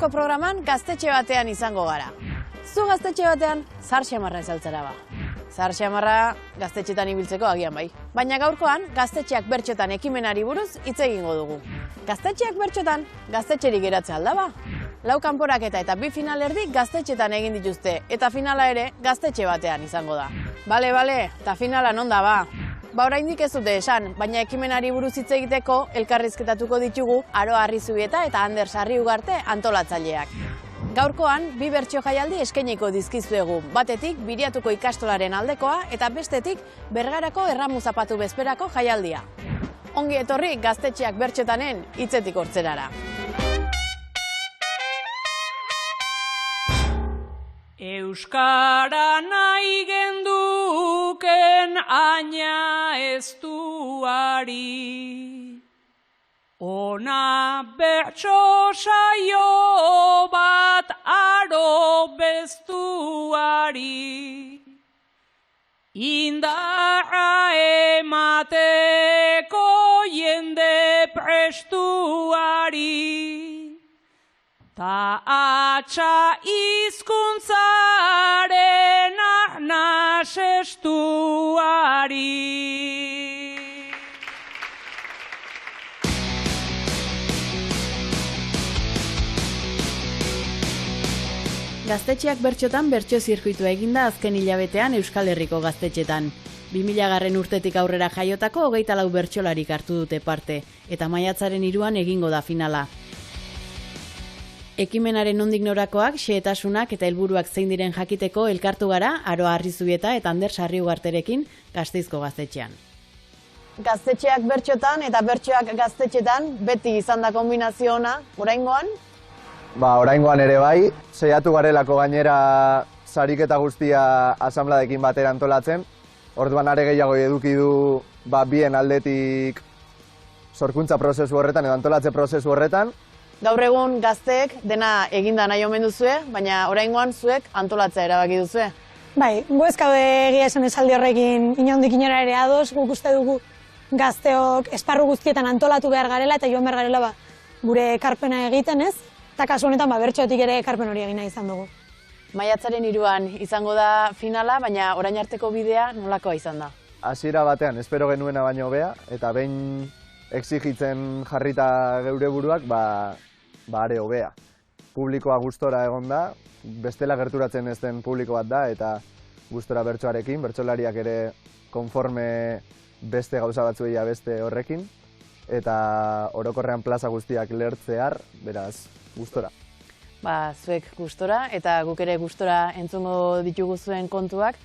Gaurko programan gaztetxe batean izango gara. Zu gaztetxe batean zahar xamarra ezaltzera ba. Zahar xamarra gaztetxetan ibiltzeko agian bai. Baina gaurkoan gaztetxeak bertxotan ekimenari buruz hitz egingo dugu. Gaztetxeak bertxotan gaztetxerik geratzea alda ba. Lau kanporaketa eta bi finalerdi gaztetxetan egin dituzte eta finala ere gaztetxe batean izango da. Bale, eta finala non da ba. Ba oraindik ez dute esan, baina ekimenari buruz hitz egiteko elkarrizketatuko ditugu Aroa Arrizubieta eta Ander Sarriugarte antolatzaileak. Gaurkoan, bi bertsio jaialdi eskainiko dizkizuegu, batetik Biriatuko ikastolaren aldekoa eta bestetik Bergarako erramu zapatu bezperako jaialdia. Ongi etorri gaztetxeak bertxotanen hitzetik hortzerara. Euskara nahi genduken aina ez duari, ona bertso saio bat aro beztuari, indarra emateko jende prestuari, ta atxa izkuntzaren arnaz estuari. Gaztetxeak bertxotan bertso zirkuitua eginda azken hilabetean Euskal Herriko gaztetxetan. 2000 urtetik aurrera jaiotako 24 bertsolarik hartu dute parte, eta maiatzaren 3 egingo da finala. Ekimenaren nondik norakoak, xehetasunak eta helburuak zein diren jakiteko elkartu gara Aroa Arrizubieta eta Ander Sarriugarterekin Gasteizko gaztetxean. Gaztetxeak bertxotan eta bertsoak gaztetxetan beti izan da kombinazio ona, oraingoan? Oraingoan ere bai, saiatu garelako gainera sariketa guztia asanbladekin batera antolatzen. Orduan are gehiago eduki du bien aldetik sorkuntza prozesu horretan edo antolatze prozesu horretan. Gaur egun gazteek dena eginda nahi omen duzue, baina oraingoan zuek antolatzea erabaki duzue. Bai, gu ez gaude egia esan esaldi horrekin inondik inora ere ados, guk uste dugu gazteok esparru guztietan antolatu behar garela eta joan behar garela gure ekarpena egiten ez, eta kasu honetan bertsotik ere ekarpen hori egina izan dugu. Maiatzaren 3 izango da finala, baina orain arteko bidea nolakoa izan da? Hasiera batean espero genuena baino hobea, eta behin exigitzen jarrita geure buruak, are hobea. Publikoa gustora egon da, bestela gerturatzen ez den publiko bat da, eta gustora bertsoarekin, bertsolariak ere konforme beste gauza batzuei beste horrekin, eta orokorrean plaza guztiak lertzear, beraz, gustora. Zuek gustora, eta guk ere gustora entzungo ditugu zuen kontuak,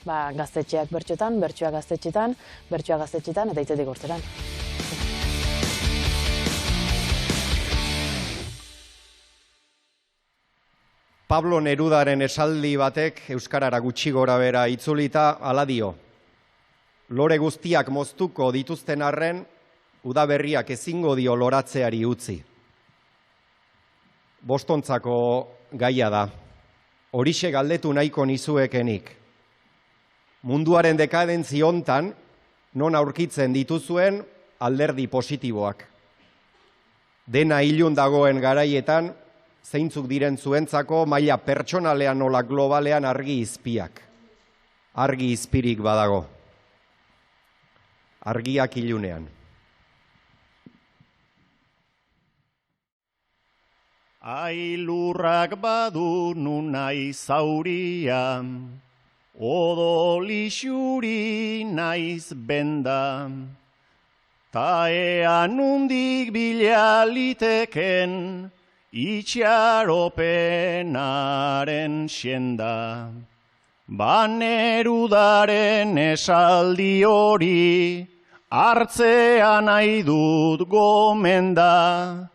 gaztetxeak bertxotan, bertsoak gaztetxetan, bertsoak gaztetxetan, eta hitzetik hortzeran. Pablo Nerudaren esaldi batek euskarara gutxi gorabehera itzulita hala dio. Lore guztiak moztuko dituzten arren, udaberriak ezingo dio loratzeari utzi. Bostontzako gaia da. Horixe galdetu nahiko nizuekenik. Munduaren dekadentzi hontan, non aurkitzen dituzuen alderdi positiboak. Dena ilun dagoen garaietan, zeintzuk diren zuentzako maila pertsonalean nola globalean argi izpiak. Argi izpirik badago. Argiak ilunean. Ailurrak badu nunai zauria, odolixuri naiz benda, ta ean nundik bila liteken, itxaropenaren xenda. Banerudaren esaldi hori, hartzea nahi dut gomenda,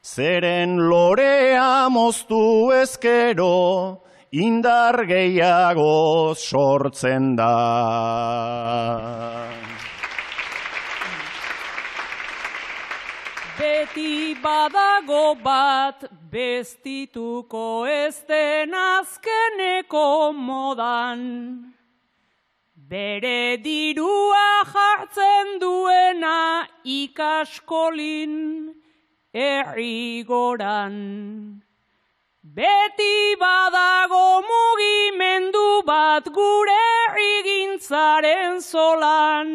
zeren lorea moztu ezkero, indar gehiago sortzen da. Beti badago bat bestituko ez den azkeneko modan. Bere dirua jartzen duena ikaskolin herri goran. Beti badago mugimendu bat gure egintzaren zolan.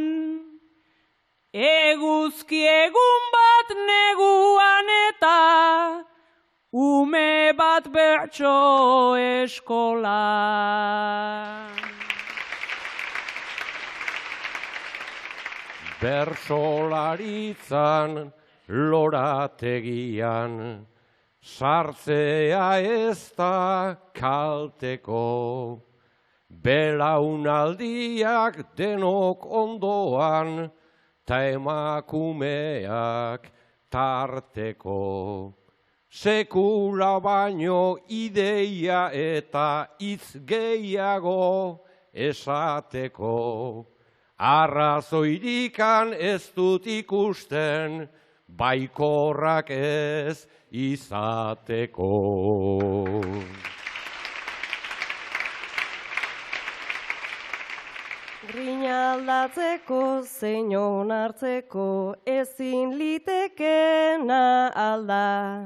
Eguzki egun bat neguan eta ume bat bertso eskolan. Bersolaritzan lorategian sartzea ez da kalteko. Belaunaldiak denok ondoan ta emakumeak tarteko. Sekula baino ideia eta hitz gehiago esateko. Arrazoirikan ez dut ikusten, baikorrak ez izateko. Grina aldatzeko, zein onartzeko, ezin litekena alda.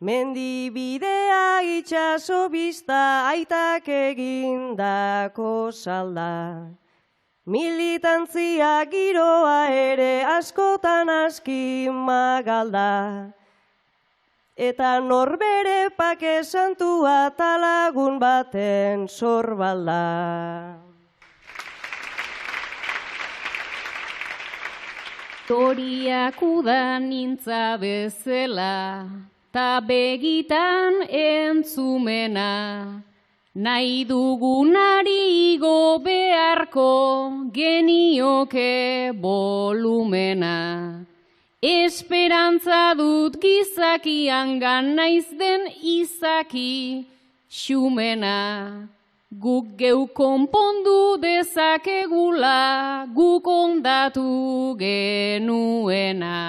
Mendibidea itxaso bista aitak egindako salda. Militantzia giroa ere askotan aski magalda. Eta norbere pake santua talagun baten sorbalda. Toriak udan nintza bezala, ta begitan entzumena. Nahi dugunari igo beharko genioke volumena. Esperantza dut gizakian naiz den izaki xumena. Guk geu konpondu dezakegula, guk ondatu genuena.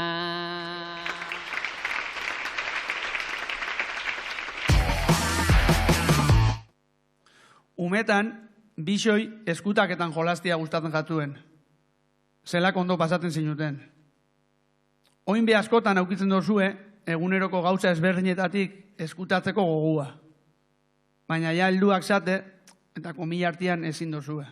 Umetan, bixoi eskutaketan jolastia gustatzen jatzuen. Zelak ondo pasatzen zinuten. Oin be askotan aukitzen dozue, eguneroko gauza ezberdinetatik eskutatzeko gogua. Baina ja helduak zate, eta komila artean ezin dozue.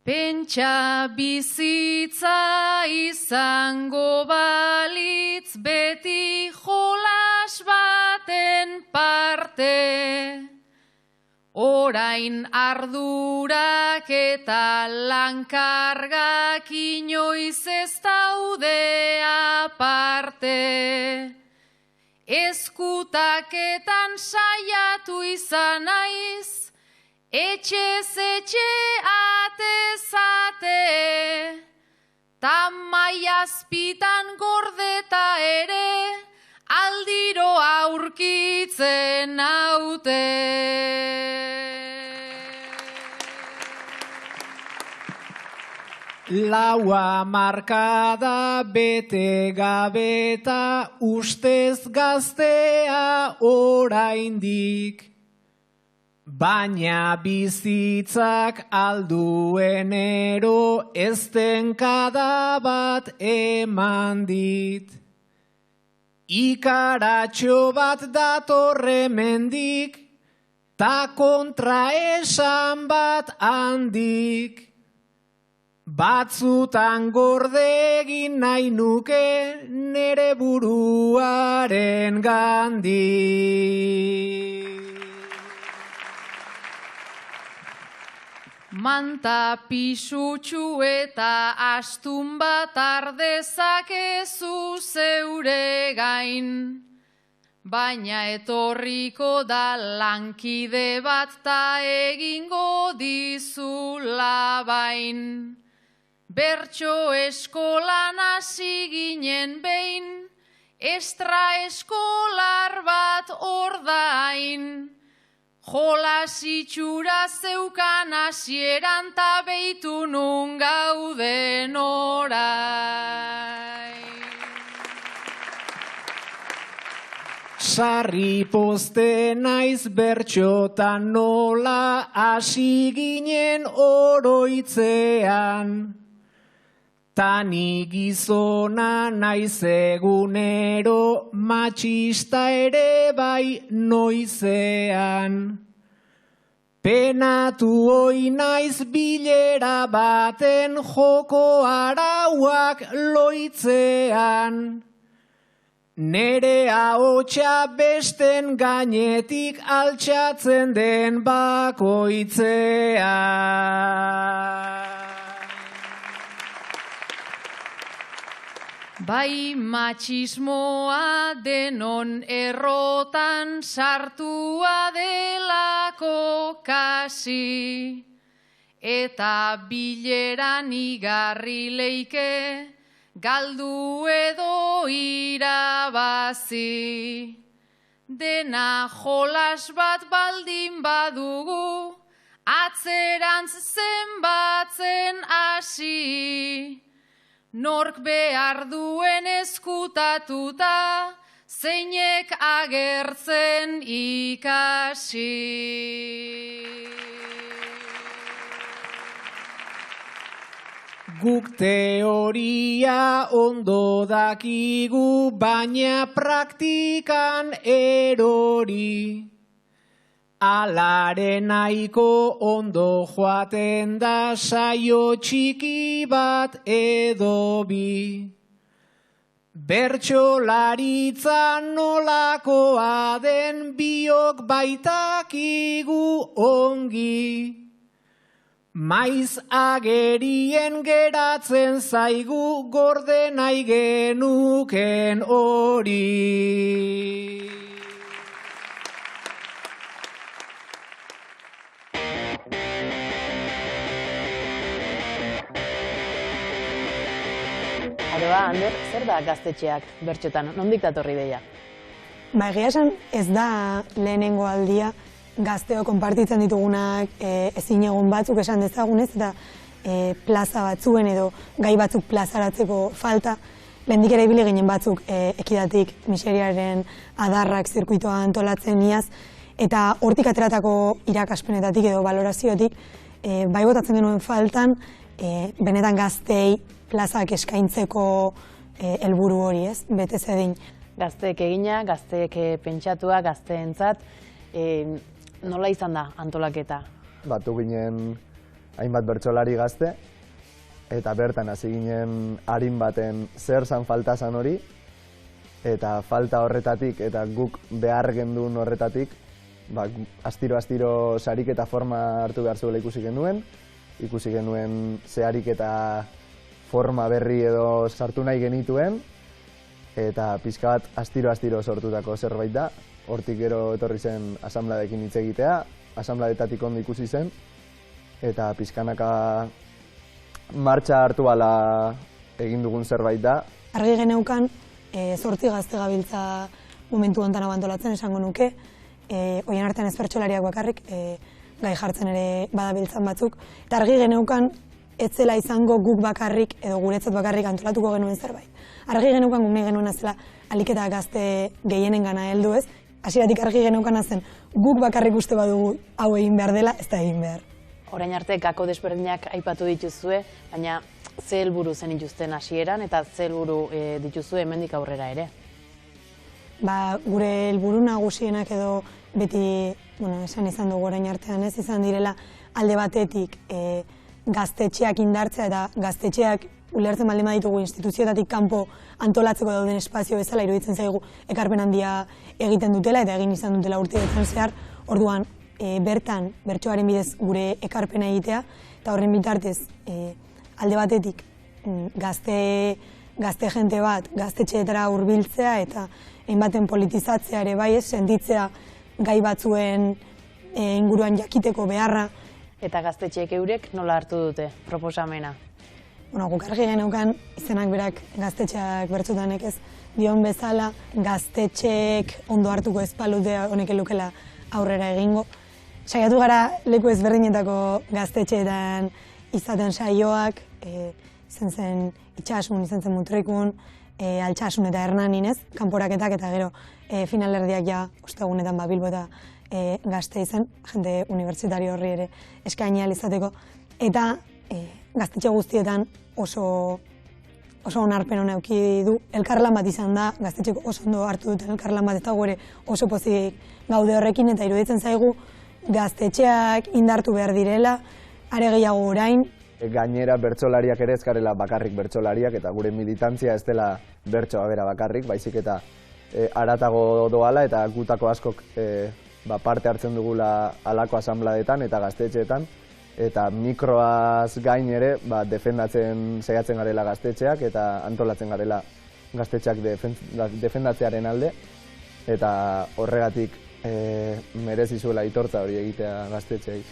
Pentsa bizitza izango balitz beti jolas baten parte. Orain ardurak eta lankargak inoiz ez daude aparte. Eskutaketan saiatu izan naiz, etxez etxe atez ate, ta maiazpitan gordeta ere, aldiro aurkitzen naute. Laua markada bete gabeta ustez gaztea oraindik. Baina bizitzak alduenero ez tenkada bat eman dit. Ikaratxo bat datorre mendik, ta kontraesan bat handik. Batzutan gorde egin nahi nuke nere buruaren gandik. Manta pisutxu eta astun bat ardezakezu zeure gain. Baina etorriko da lankide bat ta egingo dizu labain. Bertso eskolan hasi ginen behin, estraeskolar bat ordain. Jolas itxura zeukan hasieran ta beitu nun gauden orai. Sarri poste naiz bertxotan nola hasi ginen oroitzean. Tani gizona naiz egunero, matxista ere bai noizean. Penatu hoi naiz bilera baten joko arauak loitzean. Nere ahotsa besten gainetik altxatzen den bakoitzean. Bai matxismoa denon errotan sartua delako kasi, eta bileran igarri leike galdu edo irabazi. Dena jolas bat baldin badugu, atzerantz zenbatzen hasi. Nork behar duen eskutatuta, zeinek agertzen ikasi. Guk teoria ondo dakigu, baina praktikan erori. Alaren nahiko ondo joaten da saio txiki bat edo bi. Bertsolaritza nolakoa den biok baitakigu ongi. Maiz agerien geratzen zaigu gorde nahi genuken hori. Aroa, Ander, zer da gaztetxeak bertxotan? Nondik datorri deia? Ba, egia esan ez da lehenengo aldia gazteo konpartitzen ditugunak ezin egon batzuk esan dezagunez, eta plaza batzuen edo gai batzuk plazaratzeko falta. Lehendik ere ibili ginen batzuk ekidatik, miseriaren adarrak zirkuitoa antolatzen iaz, eta hortik ateratako irakaspenetatik edo valoraziotik bai botatzen genuen faltan benetan gaztei plazak eskaintzeko helburu hori, ez? Bete zedin. Gazteek egina, gazteek pentsatua, gazteentzat, nola izan da antolaketa? Batu ginen hainbat bertsolari gazte, eta bertan hasi ginen arin baten zer zan falta zan hori, eta falta horretatik eta guk behar gendun horretatik, astiro sarik eta forma hartu behar zuela ikusi genuen ze harik eta forma berri edo sartu nahi genituen, eta pixka bat astiro sortutako zerbait da. Hortik gero etorri zen asanbladekin hitz egitea, asanbladetatik ondo ikusi zen, eta pixkanaka martxa hartu ala egin dugun zerbait da. Argi geneukan 8 gazte gabiltza momentu honetan abantolatzen esango nuke, horien artean ez bertsolariak bakarrik, gai jartzen ere badabiltzan batzuk, eta argi geneukan ez zela izango guk bakarrik edo guretzat bakarrik antolatuko genuen zerbait. Argi geneukan guk nahi genuen azela aliketa gazte gehienen gana heldu ez, hasieratik argi geneukan zen guk bakarrik uste badugu hau egin behar dela, ez da egin behar. Orain arte gako desberdinak aipatu dituzue, baina ze helburu zen ituzten hasieran eta ze helburu dituzue hemendik aurrera ere? Gure helburu nagusienak edo beti, esan izan dugu orain artean ez, izan direla alde batetik gaztetxeak indartzea eta gaztetxeak ulertzen baldin baditugu instituzioetatik kanpo antolatzeko dauden espazio bezala iruditzen zaigu ekarpen handia egiten dutela eta egin izan dutela urteetan zehar, orduan bertan bertsoaren bidez gure ekarpena egitea eta horren bitartez alde batetik gazte jente bat gaztetxeetara hurbiltzea eta hainbaten politizatzea ere bai ez, sentitzea gai batzuen inguruan jakiteko beharra. Eta gaztetxeek eurek nola hartu dute proposamena? Guk argi geneukan izenak berak gaztetxeak bertsotanek ez dion bezala, gaztetxeek ondo hartuko ez balute honek elukela aurrera egingo. Saiatu gara leku ezberdinetako gaztetxeetan izaten saioak, izan zen Itxasun, izan zen Mutrikun, Altsasun eta Hernanin ez, kanporaketak eta gero finalerdiak ja ostegunetan Bilbo eta gazte izan, jende unibertsitario horri ere eskaini ahal izateko. Eta gaztetxe guztietan oso oso onarpen hona eduki du. Elkarlan bat izan da, gaztetxeko oso ondo hartu duten elkarlan bat, eta gore oso pozik gaude horrekin, eta iruditzen zaigu gaztetxeak indartu behar direla, are gehiago orain. Gainera bertsolariak ere ez garela bakarrik bertsolariak, eta gure militantzia ez dela bertsoa bera bakarrik, baizik eta haratago doala, eta gutako askok parte hartzen dugula halako asanbladetan eta gaztetxeetan, eta mikroaz gain ere defendatzen saiatzen garela gaztetxeak eta antolatzen garela gaztetxeak defendatzearen alde, eta horregatik merezi zuela aitortza hori egitea gaztetxeei.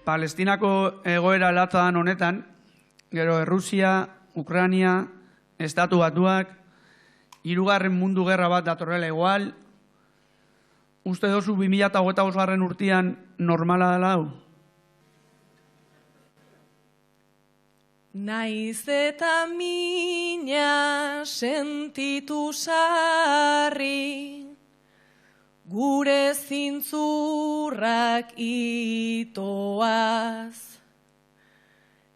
Palestinako egoera latzadan honetan, gero Errusia, Ukraina, Estatu Batuak, 3. mundu gerra bat datorrela igual, uste dozu 2025 urtean normala dela hau? Naiz eta mina sentitu sarri, gure zintzurrak itoaz.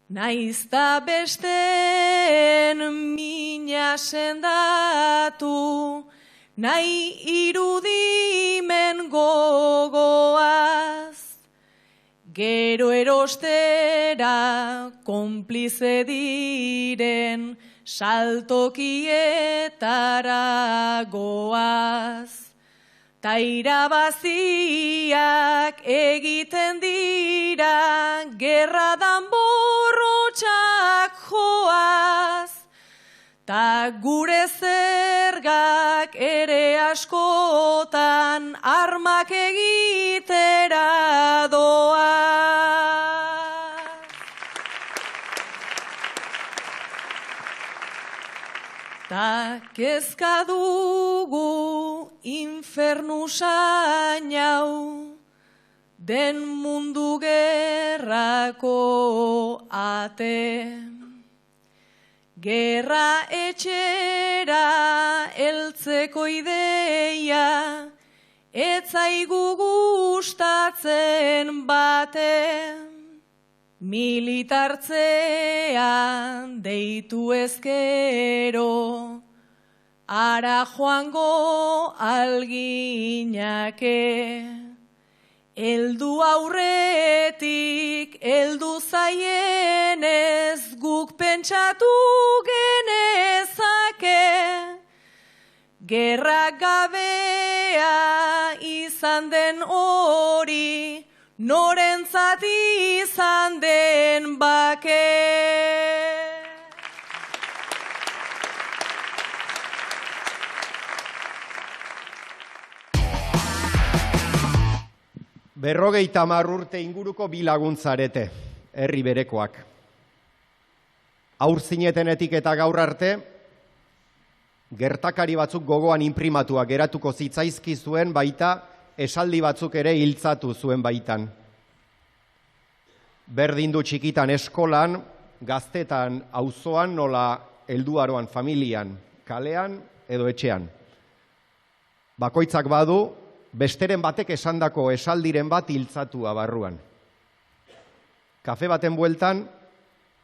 Naiz ta besteen mina sendatu, nahi irudimen gogoaz. Gero erostera konplize diren saltokietara goaz. Ta irabaziak egiten dira, gerra danborrotxak joaz. Ta gure zergak ere askotan armak egitera doaz. Ta kezka dugu infernu sainau, den mundu gerrako ate. Gerra etxera heltzeko ideia, etzaigu gustatzen bate. Militartzean deitu ezkero, ara joango alginake. Eldu aurretik, eldu zaienez, guk pentsatu genezake. Gerra gabea izan den hori, norentzat izan den bake. Berrogeita urte inguruko bi laguntzarete, herri berekoak. Aur zinetenetik eta gaur arte, gertakari batzuk gogoan inprimatuak geratuko zitzaizki zuen baita, esaldi batzuk ere hiltzatu zuen baitan. Berdin du txikitan eskolan, gaztetan auzoan nola helduaroan familian, kalean edo etxean. Bakoitzak badu, besteren batek esandako esaldiren bat hiltzatua barruan. Kafe baten bueltan,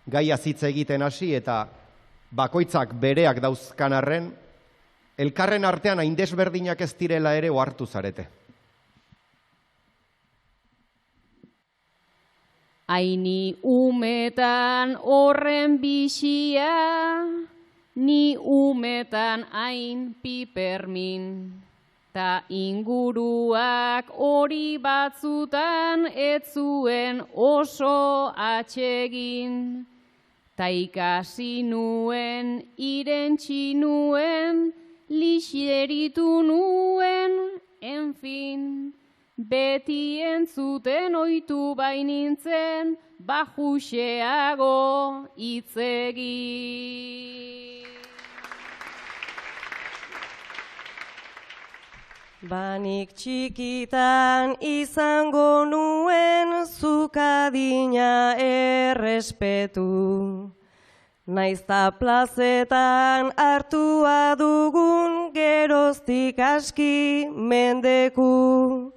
gaia hitz egiten hasi eta bakoitzak bereak dauzkan arren, elkarren artean hain desberdinak ez direla ere ohartu zarete. Aini umetan horren bixia, ni umetan hain pipermin. Ta inguruak hori batzutan ez zuen oso atsegin. Ta ikasi nuen, irentsi nuen, lixeritu nuen, enfin. Beti entzuten oitu bainintzen, bajuxeago itzegi. Banik txikitan izango nuen zukadina errespetu. Naizta plazetan hartua dugun geroztik aski mendeku.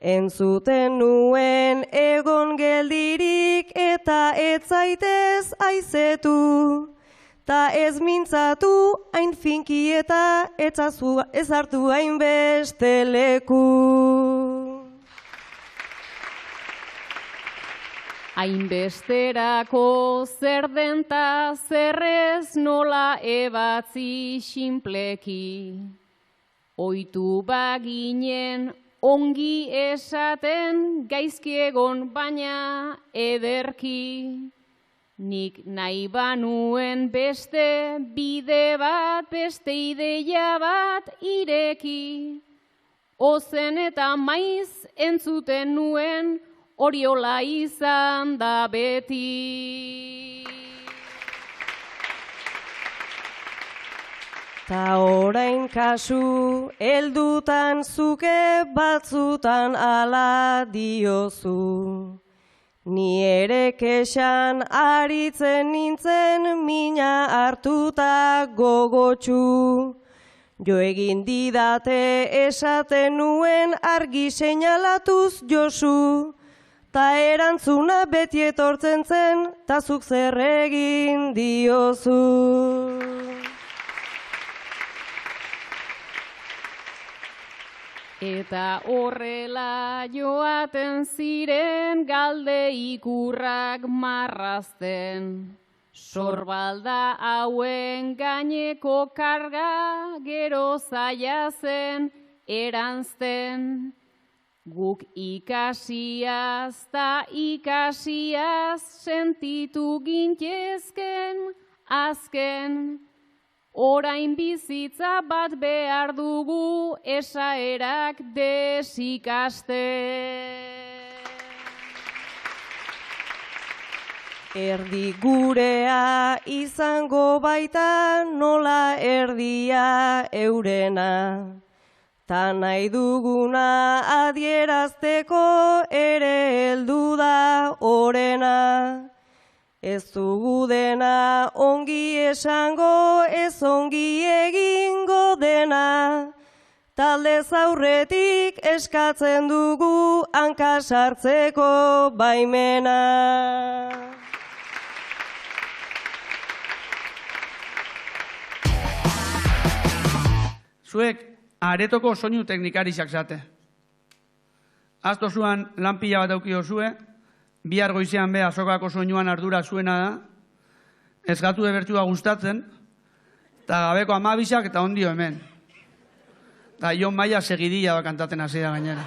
Entzuten nuen egon geldirik eta ez zaitez aizetu. Ta ez mintzatu hain finki eta ez hartu hainbeste leku. Hainbesterako zer den ta zerrez nola ebatzi sinpleki. Oitu baginen ongi esaten gaizki egon baina ederki. Nik nahi banuen beste bide bat, beste ideia bat ireki. Ozen eta maiz entzuten nuen Oriola izan da beti. Ta orain kasu, heldutan zuke batzutan ala diozu. Ni ere kexan aritzen nintzen mina hartuta gogotsu. Jo egin didate esaten nuen argi seinalatuz Josu. Ta erantzuna beti etortzen zen, ta zuk zer egin diozu. Eta horrela joaten ziren galde ikurrak marrazten. Sorbalda hauen gaineko karga gero zaila zen eranzten. Guk ikasiaz ta ikasiaz sentitu gintezken azken. Orain bizitza bat behar dugu esaerak desikaste. Erdi gurea izango baita nola erdia eurena. Ta nahi duguna adierazteko ere heldu da orena. Ez dugu dena ongi esango, ez ongi egingo dena. Taldez aurretik eskatzen dugu hanka sartzeko baimena. Zuek aretoko soinu teknikariak zate. Azto zuan lan pila bat aukio zue, bihar goizean be azokako soinuan ardura zuena da, ez gatu ebertua gustatzen, eta gabeko amabisak eta ondio hemen. Eta Jon Maia segidilla kantaten hasi da gainera.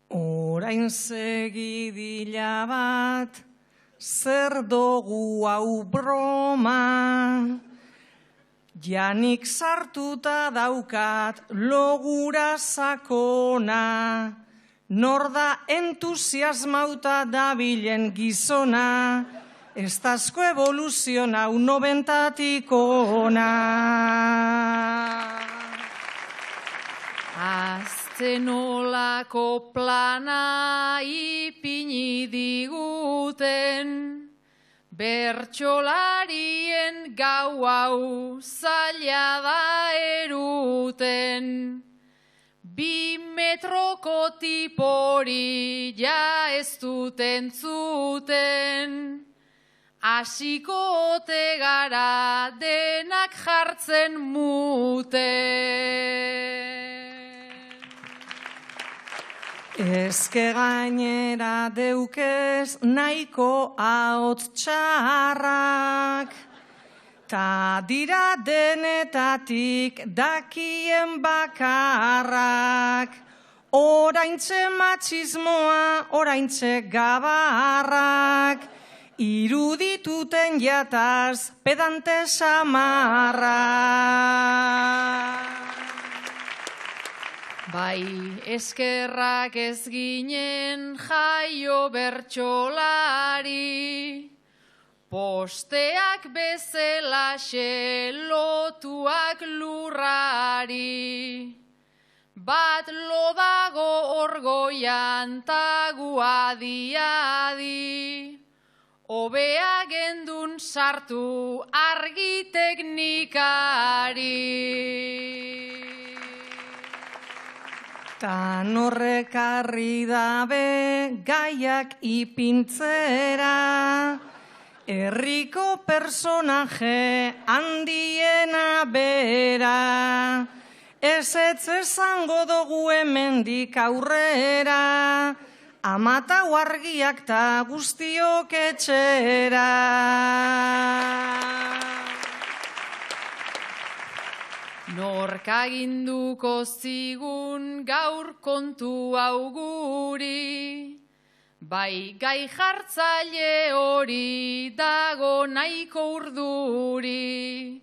Orain segidilla bat, zer dugu hau broma, janik sartuta daukat logura sakona, nor da entusiasmauta dabilen gizona, ez dazko evoluzioan hau 90-tik ona. Aztenolako plana ipini diguten, bertsolarien gau hau zaila da eruten. 2 metroko tipori ja ez duten zuten, hasiko ote gara denak jartzen muten. Ezke gainera deukez nahiko ahots txarrak, ta dira denetatik dakien bakarrak, oraintxe matxismoa, oraintxe gabarrak, irudituten jataz pedante samarrak. Bai, eskerrak ez ginen jaio bertsolari, posteak bezelaxe lotuak lurrari. Bat lo dago orgoian tagu adi-adi, hobea gendun sartu argi teknikari. Ta norrek arri dabe gaiak ipintzera, herriko personaje handiena bera, ez esango dugu hemendik aurrera, amata argiak ta guztiok etxera. Nork aginduko zigun gaur kontu auguri, bai gai jartzaile hori dago nahiko urduri,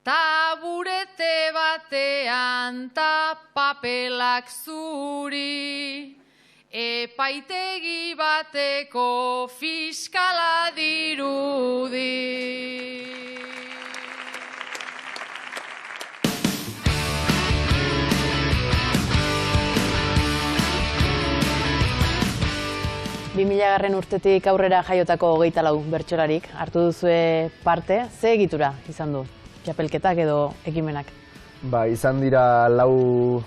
taburete batean ta papelak zuri, epaitegi bateko fiskala dirudi. 2000 urtetik aurrera jaiotako 24 bertsolarik hartu duzue parte, ze egitura izan du? Txapelketak edo ekimenak? Ba, izan dira lau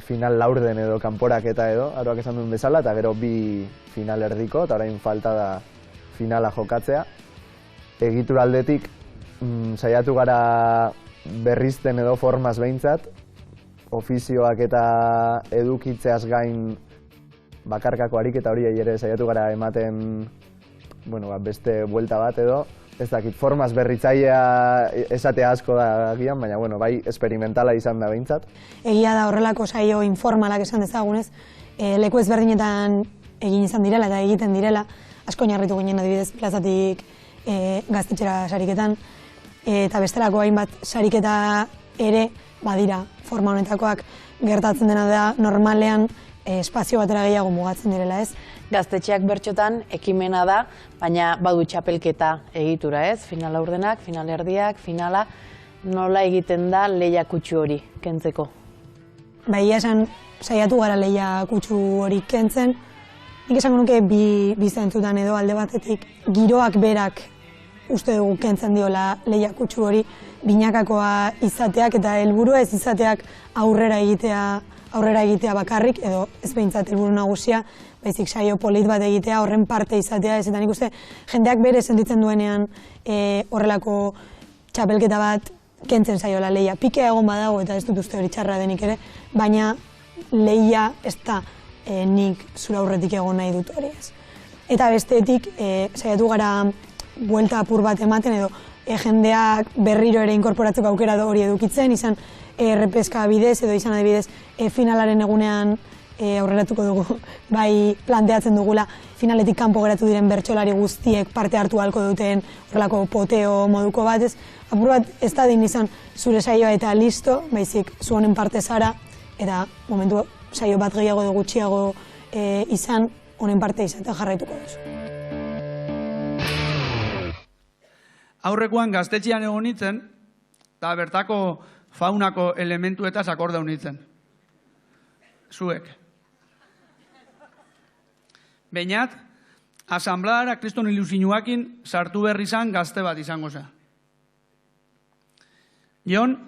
final laurden edo kanporaketa edo, aroak esan duen bezala, eta gero bi final erdiko, eta orain falta da finala jokatzea. Egitura aldetik, saiatu gara berrizten edo formaz behintzat, ofizioak eta edukitzeaz gain bakarkako ariketa hori ere saiatu gara ematen beste buelta bat edo, ez dakit, formaz berritzailea esatea asko da gian, baina bai esperimentala izan da behintzat. Egia da horrelako saio informalak esan dezagunez, leku ezberdinetan egin izan direla eta egiten direla, asko oinarritu ginen adibidez plazatik gaztetxera sariketan, eta bestelako hainbat sariketa ere badira forma honetakoak, gertatzen dena da normalean espazio batera gehiago mugatzen direla, ez? Gaztetxeak bertxotan ekimena da, baina badu txapelketa egitura, ez? Final laurdenak, final erdiak, finala, nola egiten da lehia kutsu hori kentzeko? Ba, egia esan saiatu gara lehia kutsu hori kentzen, nik esango nuke bi zentzutan edo alde batetik giroak berak uste dugu kentzen diola lehia kutsu hori, binakakoa izateak eta helburua ez izateak aurrera egitea bakarrik, edo ez behintzat helburu nagusia, baizik saio polit bat egitea, horren parte izatea, ez eta nik uste jendeak bere sentitzen duenean horrelako txapelketa bat kentzen saiola lehia. Pikea egon badago eta ez dut uste hori txarra denik ere, baina lehia ez da nik zura aurretik egon nahi dut hori ez. Eta bestetik saiatu gara buelta apur bat ematen edo jendeak berriro ere inkorporatzeko aukera hori edukitzen, izan errepeska bidez edo izan adibidez finalaren egunean aurreratuko dugu, bai planteatzen dugula finaletik kanpo geratu diren bertsolari guztiek parte hartu ahalko duten horrelako poteo moduko bat ez. Apur bat ez da din izan zure saioa eta listo, baizik zu honen parte zara eta momentu saio bat gehiago edo gutxiago izan honen parte izatea jarraituko duzu. Aurrekoan gaztetxean egon nintzen, eta bertako faunako elementuetaz akorda nintzen. Zuek. Beñat, asambladara kriston ilusinuakin sartu berri izan gazte bat izango za. Jon,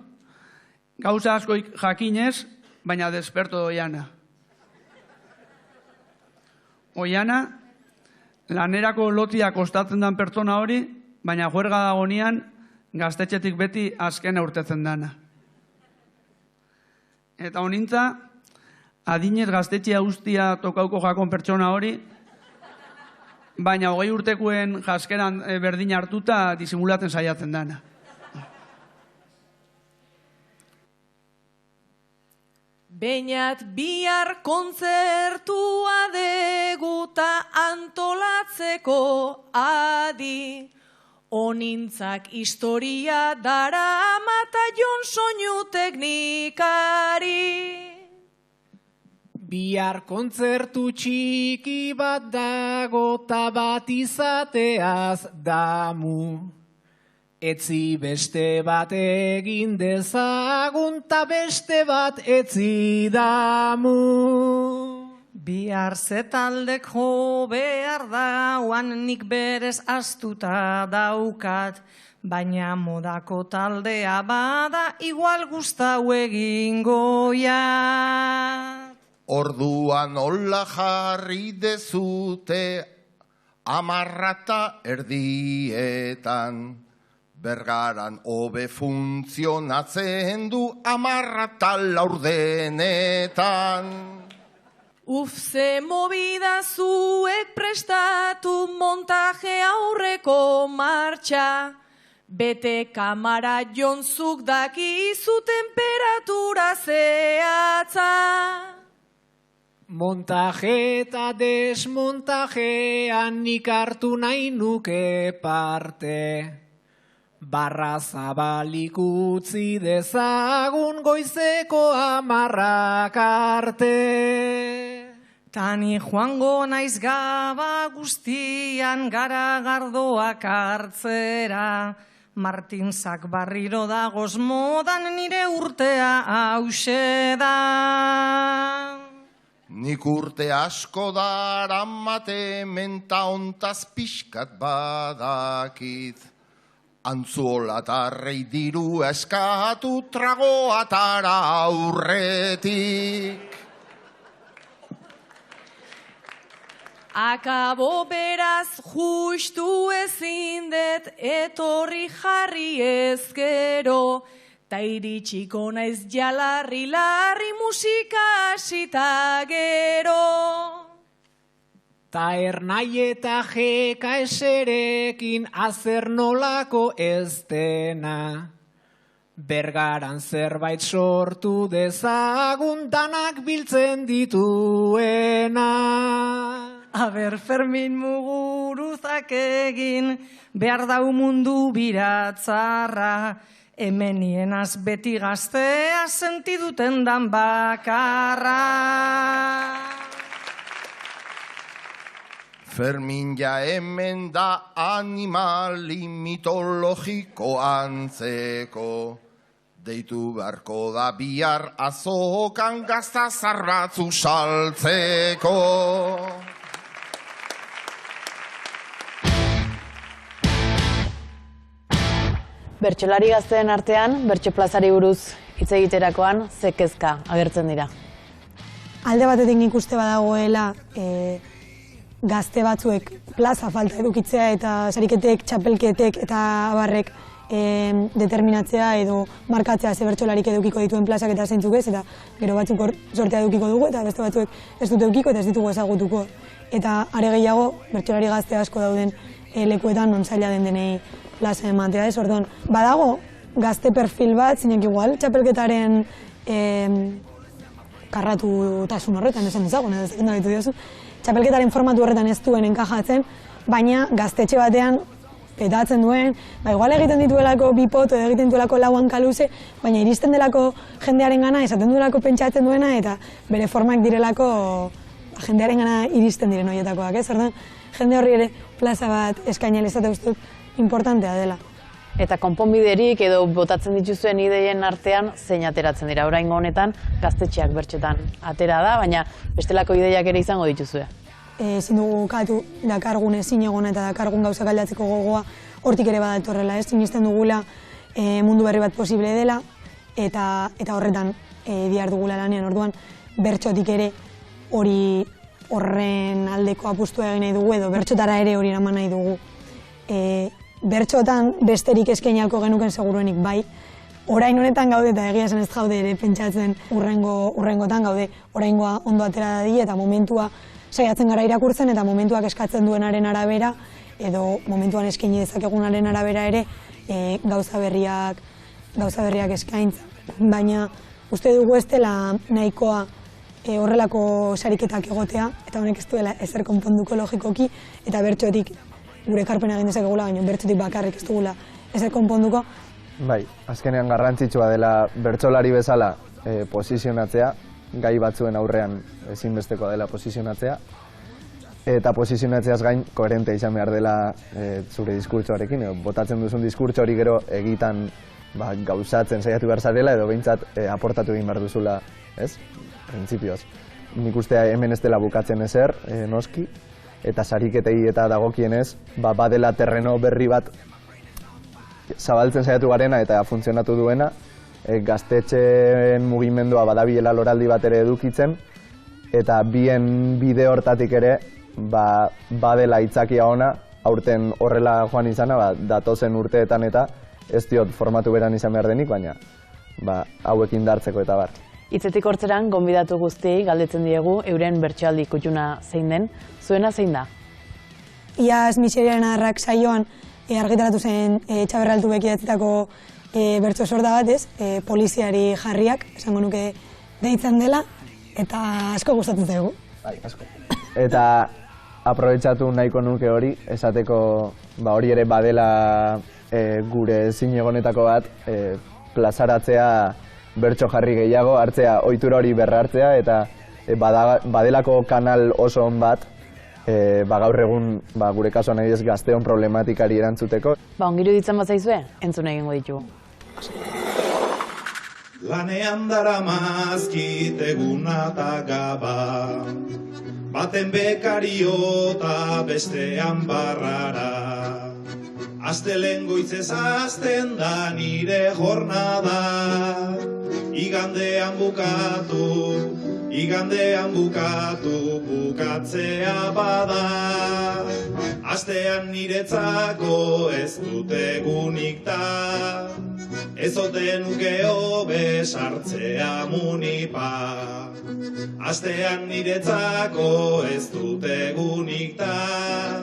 gauza askoik jakinez, baina desperto Oiana. Oiana, lanerako lotia kostatzen den pertsona hori, baina juerga dagonean gaztetxetik beti azkena urtetzen dana. Eta honintza, adinez gaztetxea guztia tokauko jakon pertsona hori, baina 20 urtekoen jaskeran berdin hartuta disimulatzen saiatzen dana. Beñat bihar kontzertua deguta antolatzeko adi, onintzak historia darama eta Jon soinu teknikari. Bihar kontzertu txiki bat dago ta bat izateaz damu. Etzi beste bat egin dezagun ta beste bat etzi damu. Bihar zetaldek jo behar dauan nik berez astuta daukat, baina modako taldea bada igual gustau egingo ja. orduan hola jarri dezute 10:30 Bergaran hobe funtzionatzen du 10:40 Ze movida zuek prestatu montaje aurreko martxa. Bete kamara jonzuk dakizu temperatura zehatza. Montaje eta desmontajean nik hartu nahi nuke parte. Barra zabalik utzi dezagun goizeko 10 arte. Tani joango naiz gaba guztian garagardoak hartzera. Martinzak barriro dagoz modan nire urtea hause da. Nik urte asko daramate menta ontaz pixkat badakit. Antzuolatarrei diru eskatu tragoatara aurretik. Akabo beraz justu ezin dut etorri jarri ezkero, ta iritsiko naiz jalarri-larri musika hasita gero. Ta ernai eta jeka eserekin azer nolako ez dena. Bergaran zerbait sortu dezagun danak biltzen dituena. Aber Fermin muguruzak egin, behar dau mundu biratzarra, hemenienaz beti gaztea sentiduten dan bakarra. Fermin ja hemen da animali mitologiko antzeko. Deitu beharko da bihar azokan gaztazar batzu saltzeko. Bertsolari gazteen artean, bertso plazari buruz hitz egiterakoan ze kezka agertzen dira. Alde batetik nik uste badagoela gazte batzuek plaza falta edukitzea eta sariketek, txapelketek eta abarrek determinatzea edo markatzea ze bertsolarik edukiko dituen plazak eta zeintzuk ez, eta gero batzuk hor sortea edukiko dugu eta beste batzuek ez dute edukiko eta ez ditugu ezagutuko. Eta are gehiago bertsolari gazte asko dauden lekuetan non zaila den denei plaza ematea ez, orduan. Badago gazte perfil bat, zinek igual, txapelketaren karratutasun horretan esan dezagun, edo zaten dabitu diozu. Txapelketaren formatu horretan ez duen enkajatzen, baina gaztetxe batean petatzen duen, igual egiten dituelako bipoto edo egiten dituelako lau hankaluze, baina iristen delako jendearen gana, esaten duelako pentsatzen duena, eta bere formak direlako jendearen gana iristen diren horietakoak, ez? Orduan, jende horri ere plaza bat eskainel izate guztut importantea dela. Eta konponbiderik edo botatzen dituzuen ideien artean zein ateratzen dira. Oraingo honetan gaztetxeak bertxotan atera da, baina bestelako ideiak ere izango dituzue. Ezin dugu katu dakargun ezin egon eta dakargun gauzak aldatzeko gogoa hortik ere badatorrela, ez? Sinisten dugula mundu berri bat posible dela eta horretan dihardugula lanean. Orduan bertxotik ere horren aldeko apustua egin nahi dugu edo bertxotara ere hori eraman nahi dugu. Bertxotan besterik eskainalko genuken seguruenik bai. Orain honetan gaude eta egia esan ez gaude ere pentsatzen urrengotan gaude. Oraingoa ondo atera dadila eta momentua saiatzen gara irakurtzen eta momentuak eskatzen duenaren arabera edo momentuan eskaini dezakegunaren arabera ere gauza berriak eskaintza. Baina uste dugu ez dela nahikoa horrelako sariketak egotea eta honek ez duela ezer konponduko logikoki eta bertxotik gure ekarpena egin dezakegula, baina bertxotik bakarrik ez dugula ezer konponduko. Bai, azkenean garrantzitsua dela bertsolari bezala posizionatzea, gai batzuen aurrean ezinbestekoa dela posizionatzea, eta posizionatzeaz gain koherente izan behar dela zure diskurtsoarekin, botatzen duzun diskurtso hori gero egitan gauzatzen saiatu behar zarela edo behintzat aportatu egin behar duzula, ez? Printzipioz. Nik uste hemen ez dela bukatzen ezer, noski, eta sariketei eta dagokienez, badela terreno berri bat zabaltzen saiatu garena eta funtzionatu duena, gaztetxeen mugimendua badabilela loraldi bat ere edukitzen, eta bien bide hortatik ere badela aitzakia ona, aurten horrela joan izana, datozen urteetan eta ez diot formatu beran izan behar denik, baina hauekin dartzeko eta bar. Hitzetik hortzeran, gonbidatu guztiei galdetzen diegu euren bertsoaldi kutxuna zein den, zuena zein da? Iaz Miseriaren Adarrak saioan argitaratu zen Txaberraltu bekidatzitako bertso sorta bat, poliziari jarriak, esango nuke deitzen dela, eta asko gustatzen zaigu. Bai, asko. Eta aprobetxatu nahiko nuke hori, esateko hori ere badela gure zinegonetako bat, plazaratzea bertso jarri gehiago, hartzea ohitura hori berra hartzea, eta badelako kanal oso on bat, gaur egun gure kasuan nahi ez gazteon problematikari erantzuteko. Ongiru ditzen bat zaizue, entzun egingo ditugu. Lanean dara mazkit eguna eta gaba, baten bekario eta bestean barrara. Astelen goitzez azten da nire jornada, igandean bukatu bukatzea bada. Astean niretzako ez dut egunik da, ez ote nuke hobe sartzea munipa. Astean niretzako ez dut egunik da,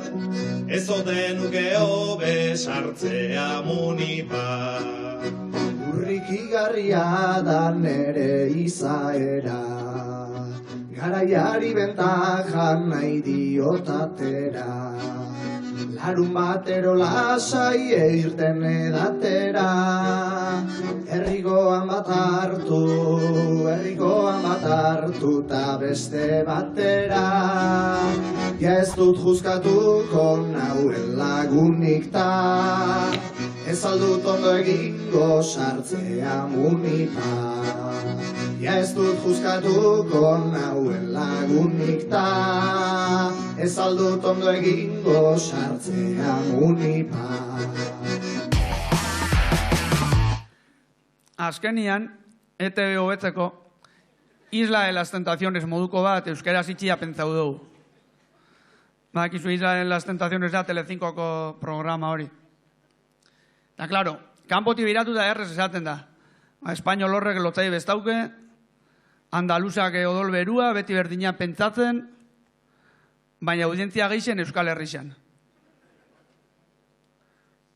ez ote nuke hobe sartzea munipa. Urrikigarria da nere izaera, garaiari bentajan nahi diotatera. Larun batero lasai eirten edatera, herrikoan bat hartu ta beste batera. Ja ez dut juzkatuko nauen lagunik ta, ez aldut ondo egingo sartzea munipa. Ja ez dut juzkatuko nauen lagunik ta, ez aldut ondo egingo sartzea munipa. Azkenian, ETV hobetzeko, Isla de las Tentaciones moduko bat euskaraz itxia pentsau dugu. Badakizu Isla de las Tentaciones da Telecincoko programa hori. Eta, klaro, kanpoti biratu da errez esaten da. Espainol horrek lotzai bestauke, andaluzak odol berua, beti berdina pentsatzen, baina audientzia geixen Euskal Herrixan.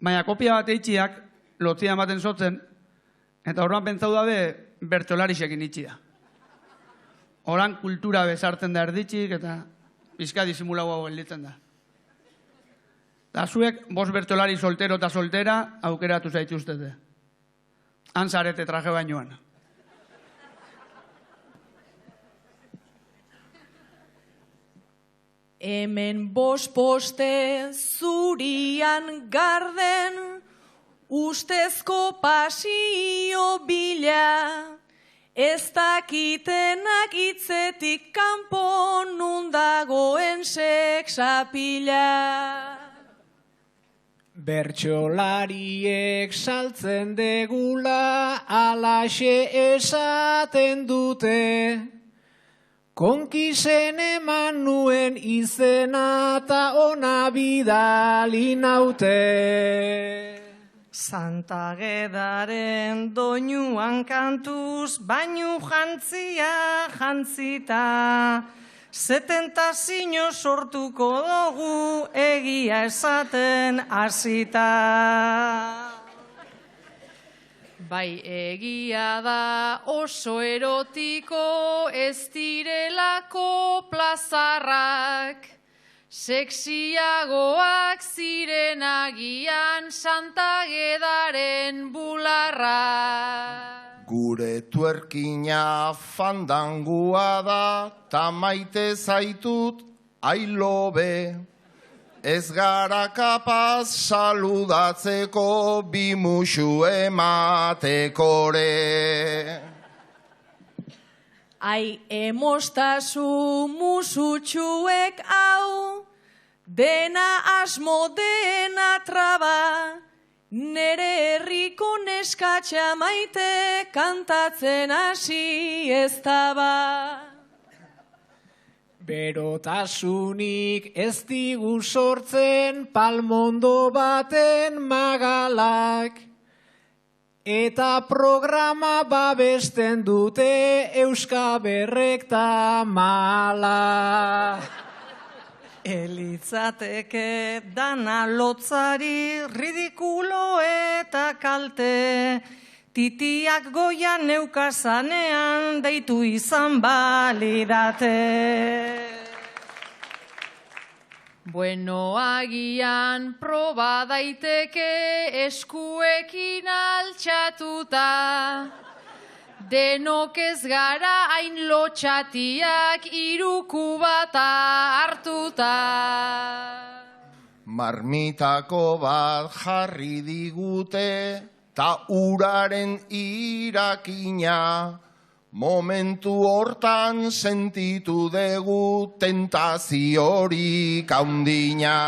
Baina kopia bat eitxiak, lotzia ematen zotzen, eta horran pentsau dabe bertsolarixekin itxia. Horan kultura besartzen da erditxik, eta pizka disimulago hau gelditzen da. Eta zuek, bost bertsolari soltero eta soltera, aukeratu zaituztete. Antzarete traje bainoan. Hemen poste zurian garden, ustezko pasio bila, ez dakitenak hitzetik kanpo nun dagoen seksapila. Bertsolariek saltzen degula, alaxe esaten dute, konkisen eman nuen izena eta ona bidali naute. Santa Gedaren doinuan kantuz, bainu jantzia jantzita, 70 zino sortuko dugu egia esaten hasita. Bai, egia da oso erotiko ez direlako plazarrak, sexiagoak ziren agian Santa Gedaren bularra. Gure tuerkina fandangua da, ta maite zaitut ailobe. Ez gara kapaz saludatzeko bi musu ematekore. Ai, emostazu musutxuek hau, dena asmo dena traba, nere herriko neskatxa maite kantatzen hasi ez daba. Berotasunik ez digu sortzen palmondo baten magalak, eta programa babesten dute Euskaberrek ta mala. Elitzateke dana lotzari ridikulo eta kalte, titiak goian neukazanean deitu izan balidate. Bueno, agian proba daiteke eskuekin altxatuta, denok ez gara hain lotxatiak iruku bata hartuta. Marmitako bat jarri digute, ta uraren irakina, momentu hortan sentitu dugu tentaziorik haundina.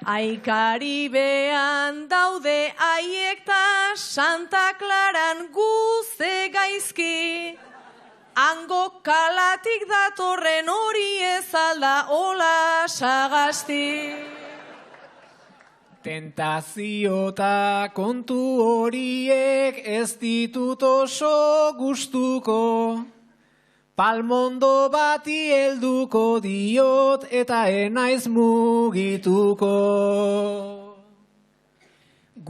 Aikaribean daude aiek ta Santa Claran guze gaizki, hango kalatik datorren hori ez alda hola sagasti. Tentaziota kontu horiek ez ditut oso gustuko, palmondo bati helduko diot eta enaiz mugituko.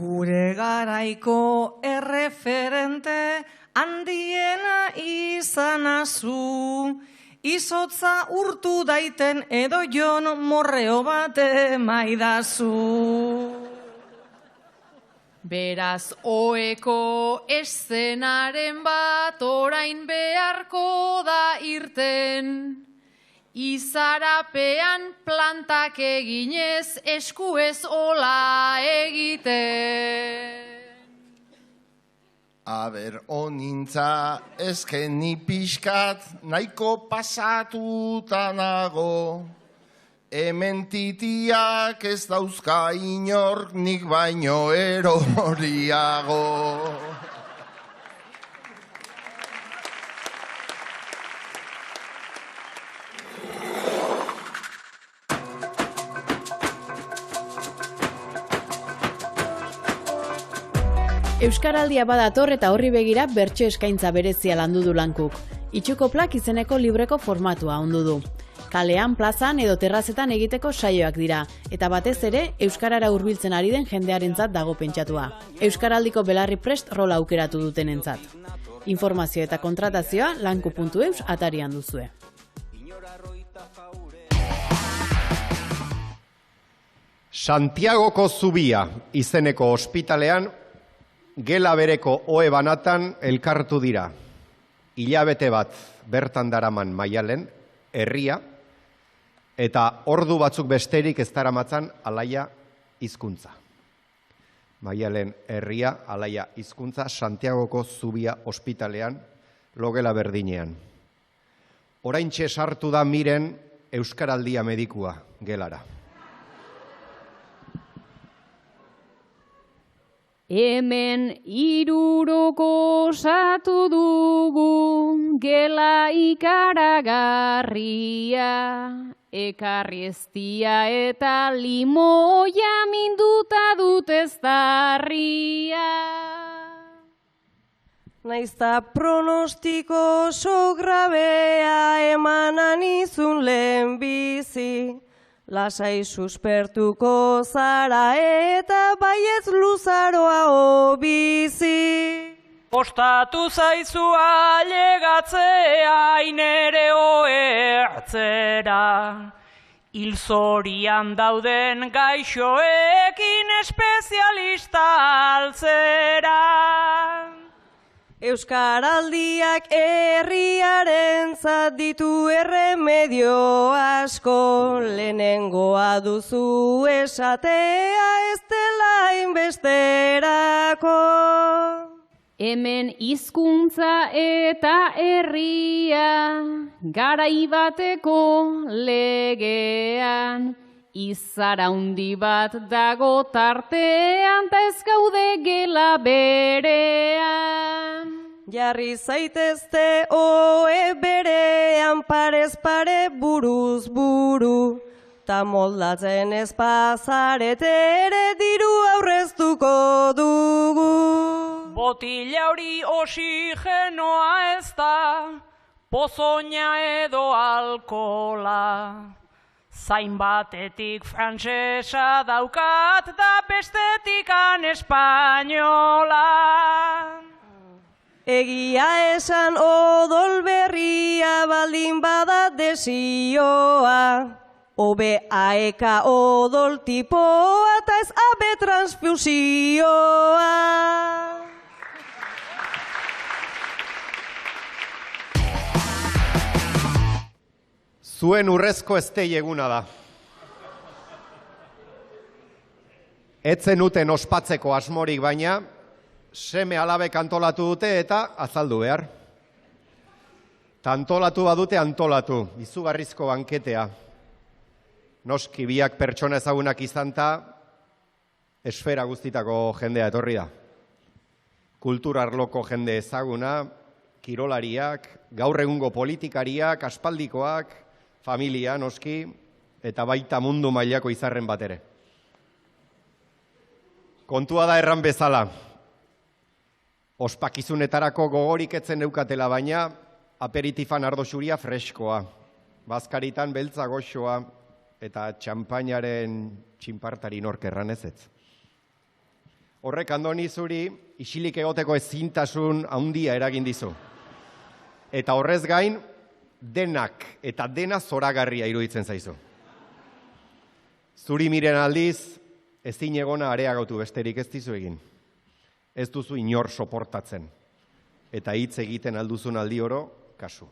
Gure garaiko erreferente handiena izanazu, izotza urtu daiten edo jon morreo bat emaidazu. Beraz oeko eszenaren bat orain beharko da irten, izarapean plantak eginez eskuez ola egiten. Aber, onintza, ezken ni pixkat nahiko pasatuta nago. Hemen titiak ez dauzka inork nik baino eroriago. Euskaraldia badator eta horri begira bertso eskaintza berezia landu du Lankuk. Itxukoplak izeneko libreko formatua ondu du. Kalean, plazan edo terrazetan egiteko saioak dira, eta batez ere euskarara hurbiltzen ari den jendearentzat dago pentsatua. Euskaraldiko belarri prest rola aukeratu dutenentzat. Informazio eta kontratazioa lanku.eus atarian duzue. Santiagoko Zubia izeneko ospitalean gela bereko ohe banatan elkartu dira. Hilabete bat bertan daraman Maialen, herria, eta ordu batzuk besterik ez daramatzan Alaia hizkuntza. Maialen herria, Alaia hizkuntza, Santiagoko Zubia ospitalean, logela berdinean. Oraintxe sartu da Miren Euskaraldia medikua gelara. Hemen hiruroko osatu dugu gela ikaragarria, ekarri eztia eta limoia minduta dut eztarria. Naizta pronostiko oso grabea emanan izun lehen bizi, lasai suspertuko zara eta baietz luzaroa obizi. Ostatu zaizu alegatzea inere oertzera, hil zorian dauden gaixoekin espezialista altzera. Euskaraldiak herriarentzat ditu erremedio asko, lehenengoa duzu esatea ez dela inbesterako. Hemen hizkuntza eta herria, garai bateko legean, izara handi bat dago tartean, ta ez gaude gela berean. Jarri zaitezte oe berean parez pare buruz buru, ta moldatzen ez pasarete ere diru aurreztuko dugu. Botila hori oxigenoa ez da, pozoina edo alkola. Zain batetik frantsesa daukat da bestetikan espainola. Egia esan odol berria baldin bada desioa, obe aeka odol tipoa eta ez abe transfusioa. Zuen urrezko eztei eguna da. Etzen uten ospatzeko asmorik baina, seme alabek antolatu dute eta azaldu behar. Ta antolatu badute antolatu, izugarrizko banketea. Noski biak pertsona ezagunak izanta, esfera guztitako jendea etorri da. Kulturarloko jende ezaguna, kirolariak, gaur egungo politikariak, aspaldikoak, familia, noski, eta baita mundu mailako izarren bat ere. Kontua da erran bezala. Ospakizunetarako gogorik etzen eukatela baina, aperitifan ardo xuria freskoa, bazkaritan beltza goxoa, eta txampainaren txinpartari nork erran ezetz. Horrek andoni zuri, isilik egoteko ezintasun handia eragin dizu. Eta horrez gain, denak eta dena zoragarria iruditzen zaizu. Zuri miren aldiz, ezin egona areagotu besterik ez dizu egin. Ez duzu inor soportatzen. Eta hitz egiten alduzun aldi oro, kasu.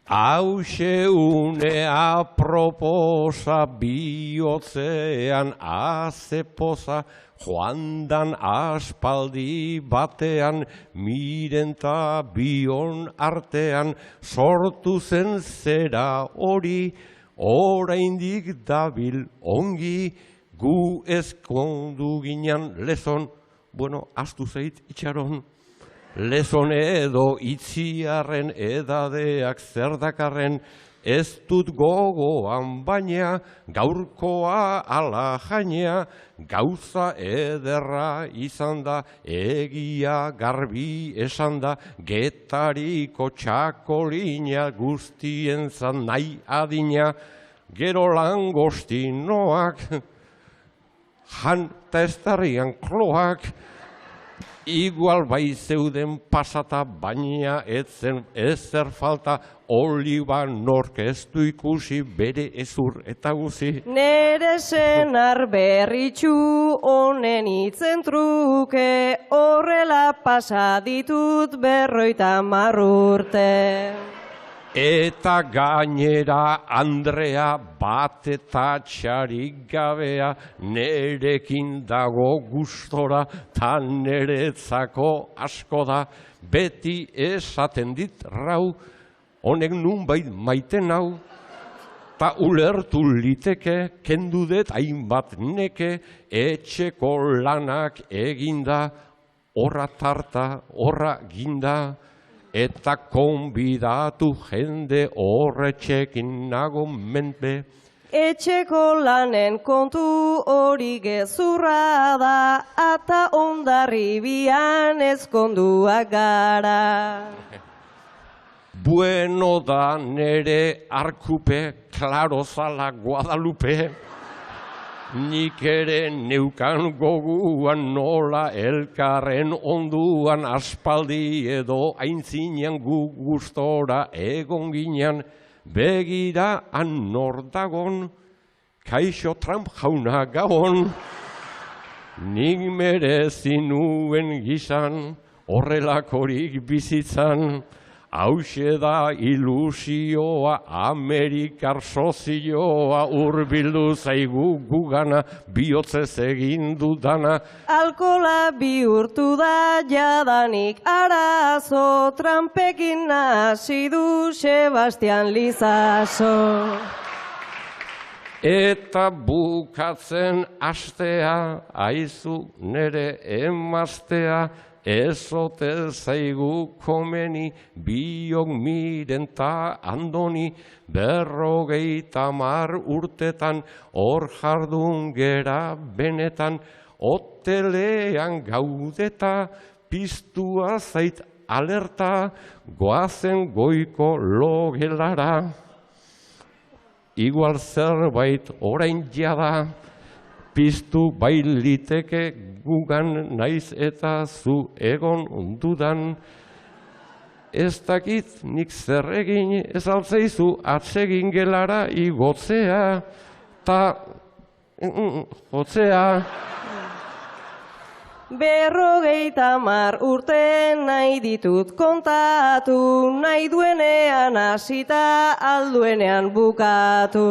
Hauxe une aproposa bihotzean azepoza, joandan aspaldi batean, miren ta bion artean, sortu zen zera hori, oraindik dabil ongi, gu ezkondu ginen lezon, bueno, astu zeit itxaron, lezon edo itziarren edadeak zer dakarren, ez dut gogoan baina, gaurkoa ala jainea, gauza ederra izan da, egia garbi esan da, getariko txakolina guztien zan nahi adina, gero langostinoak, janta ez darrian kloak, igual bai zeuden pasata, baina etzen ezer falta, oliba nork ez du ikusi bere ezur eta guzi. Nere senar berritxu honen itzen truke, horrela pasa ditut 50 urte. Eta gainera Andrea bat eta txarik gabea, nerekin dago gustora, ta neretzako asko da, beti esaten dit rau, honek nunbait maiten hau, ta ulertu liteke, kendu dut hainbat neke, etxeko lanak eginda, horra tarta, horra ginda, eta konbidatu jende horretxekin nago menpe. Etxeko lanen kontu hori gezurra da, ata ondarribian ezkonduak gara. Bueno da nere arkupe, klaro zala Guadalupe, nik ere neukan goguan nola elkarren onduan aspaldi edo aintzinean gu gustora egon ginean, begira nor dagon, kaixo Trump jauna gabon, nik merezi nuen gizan, horrelakorik bizitzan, hauxe da ilusioa, Amerikar sozioa, urbildu zaigu gugana, bihotzez egin dudana. Alkola bihurtu da jadanik arazo, Trumpekin hasi du Sebastian Lizaso. Eta bukatzen astea, aizu nere emaztea, ezote zaigu komeni, biok miren ta andoni, 50 urtetan, hor jardun gera benetan, hotelean gaudeta, piztua zait alerta, goazen goiko logelara. Igual zerbait orain jada, piztu bailiteke gugan naiz eta zu egon dudan. Ez dakit nik zer egin ez altzeizu atsegin gelara igotzea, ta jotzea. 50 urte nahi ditut kontatu, nahi duenean hasita, alduenean bukatu.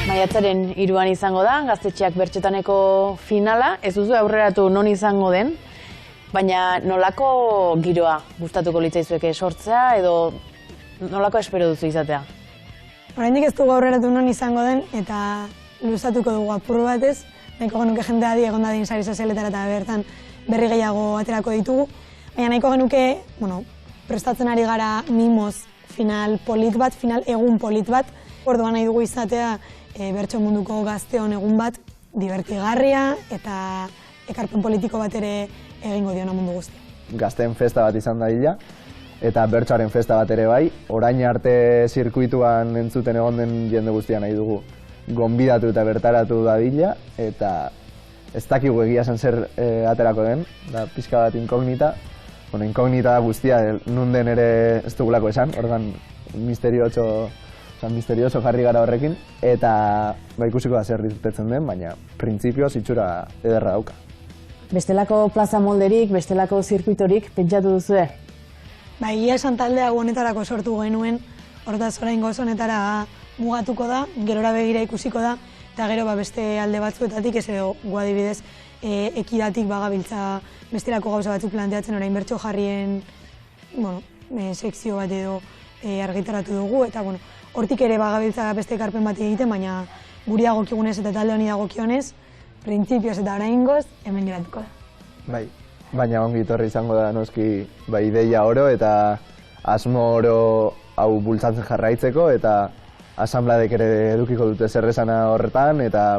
Maiatzaren 3 izango da, Gaztetxeak bertsotaneko finala, ez duzu aurreratu non izango den, baina nolako giroa gustatuko litzaizueke sortzea edo nolako espero duzu izatea? Oraindik ez dugu aurreratu non izango den eta luzatuko dugu apur batez, nahiko genuke jendea egon dadin sari sozialetara eta bertan berri gehiago aterako ditugu, baina nahiko genuke, prestatzen ari gara mimoz final polit bat, final egun polit bat, orduan nahi dugu izatea bertso munduko gazteon egun bat, divertigarria eta ekarpen politiko bat ere egingo diona mundu guztia. Gazteen festa bat izan da hila, eta bertsoaren festa bat ere bai, orain arte zirkuituan entzuten egon den jende guztia nahi dugu gonbidatu eta bertaratu dadila, eta ez dakigu egia esan zer aterako den, da pixka bat inkognita. Bueno, inkognita guztia, nun den ere ez dugulako esan, ordan misterioso jarri gara horrekin, eta ikusiko da zer ditetzen den, baina printzipioz itxura ederra dauka. Bestelako plaza molderik, bestelako zirkuitorik pentsatu duzue? Egia esan taldea honetarako sortu genuen, hortaz oraingo honetara mugatuko da, gerora begira ikusiko da, eta gero beste alde batzuetatik, ez edo gu adibidez ekidatik bagabiltza bestelako gauza batzuk planteatzen orain bertso jarrien sekzio bat edo argitaratu dugu, eta hortik ere bagabiltza beste ekarpen bat egiten, baina guri dagokigunez eta talde honi dagokionez, printzipioz eta oraingoz hemen geratuko da. Bai. Baina ongi etorri izango da noski ideia oro eta asmo oro hau bultzatzen jarraitzeko eta asanbladek ere edukiko dute zer esana horretan eta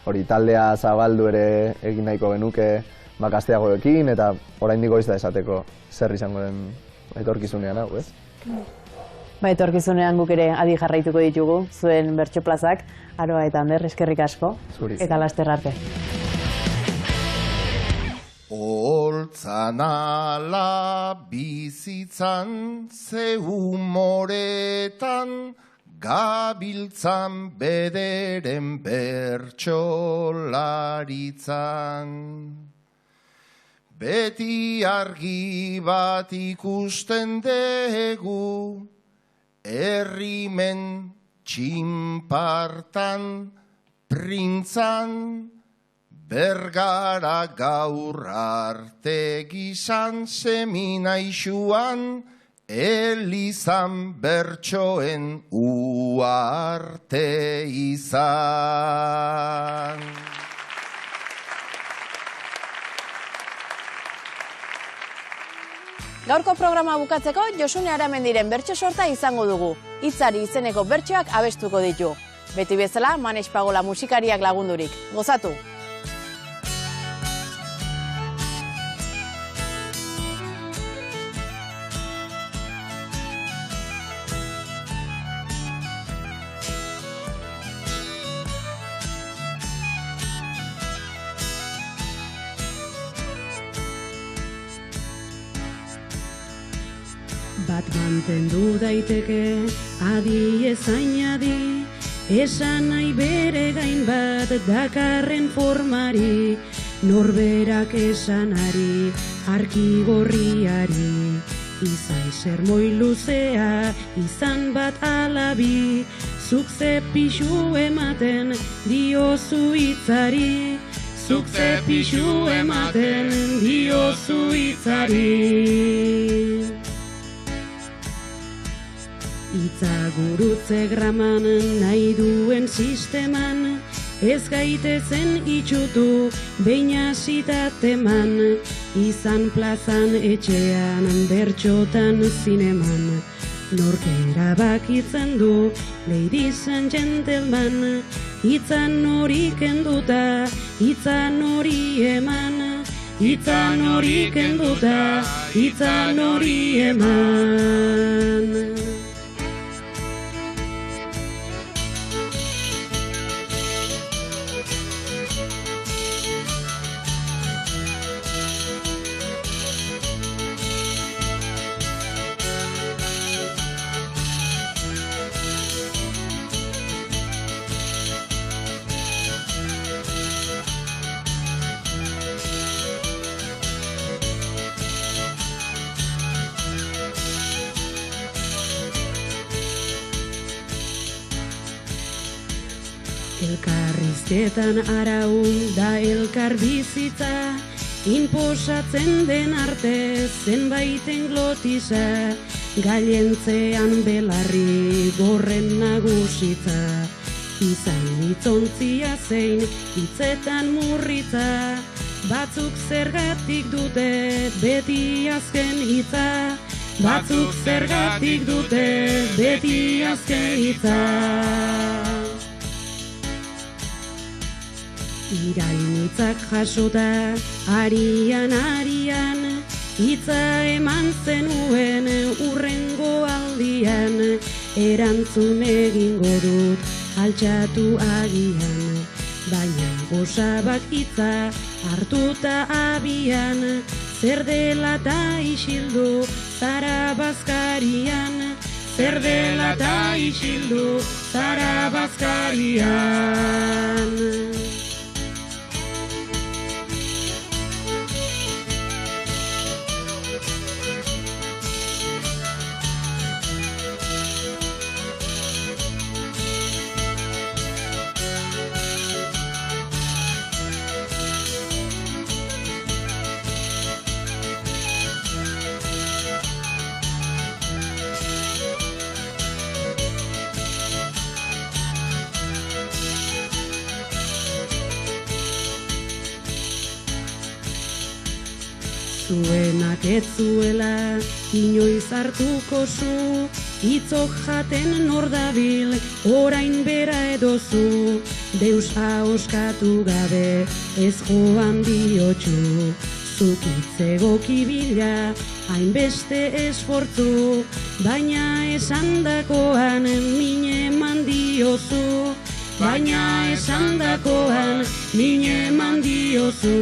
hori taldea zabaldu ere egin nahiko genuke gazteagoekin eta oraindik goiz da esateko zer izango den etorkizunean hau, ez? Etorkizunean guk ere adi jarraituko ditugu zuen bertso plazak, Aroa eta Ander, eskerrik asko eta laster arte. Holtzan ala bizitzan, ze humoretan, gabiltzan bederen bertsolaritzan. Beti argi bat ikusten dugu, herrimen txinpartan, printzan, Bergara gaur arte gizan seminaixuan, elizan bertsoen uarte izan. Gaurko programa bukatzeko Josune Aramendiren bertso sorta izango dugu. Hitzari izeneko bertsoak abestuko ditu. Beti bezala, Manes Pagola musikariak lagundurik. Gozatu! Bat mantendu daiteke, adi ezain adi, esan nahi bere gain bat dakarren formari, norberak esanari, arki gorriari, izan sermoi luzea, izan bat alabi, zuk ze pixu ematen diozu hitzari, zuk ze pixu ematen diozu hitzari. Itza gurutze graman nahi duen sisteman, ez gaitezen itxutu behin hasitateman, izan plazan etxean bertxotan zineman. Nork erabakitzen du, ladies and gentlemen, itzan hori kenduta, itzan hori eman, itzan hori kenduta, itzan hori eman. Elkarrizketan araun da elkar bizitza, inposatzen den arte zenbaiten glotisa, gailentzean belarri gorren nagusitza, izan hitzontzia zein hitzetan murritza, batzuk zergatik dute beti azken hitza, batzuk zergatik dute beti azken hitza. Irainitzak jasota, arian, hitza eman zenuen urrengo aldian, erantzun egingo dut altxatu agian, baina gozabak hitza hartuta abian, zer dela ta isildu zara bazkarian, zer dela ta isildu zara bazkarian. Zuenak ez zuela inoiz hartuko zu, hitzok jaten nor dabil orain bera edozu, deus ahoskatu gabe ez joan diotxu, zuk hitzegoki bila hainbeste esfortzu, baina esandakoan mine eman diozu, baina esandakoan mine eman diozu.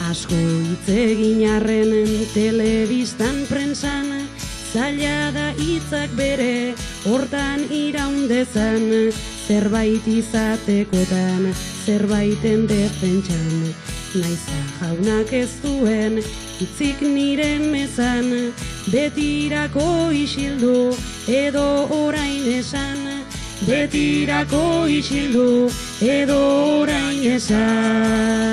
Asko hitz egin arren telebistan prentsan, zaila da hitzak bere hortan iraundezan, zerbait izatekotan, zerbaiten defentsan, naiza jaunak ez duen hitzik nire mezan, betirako isildu edo orain esan, betirako isildu edo orain esan.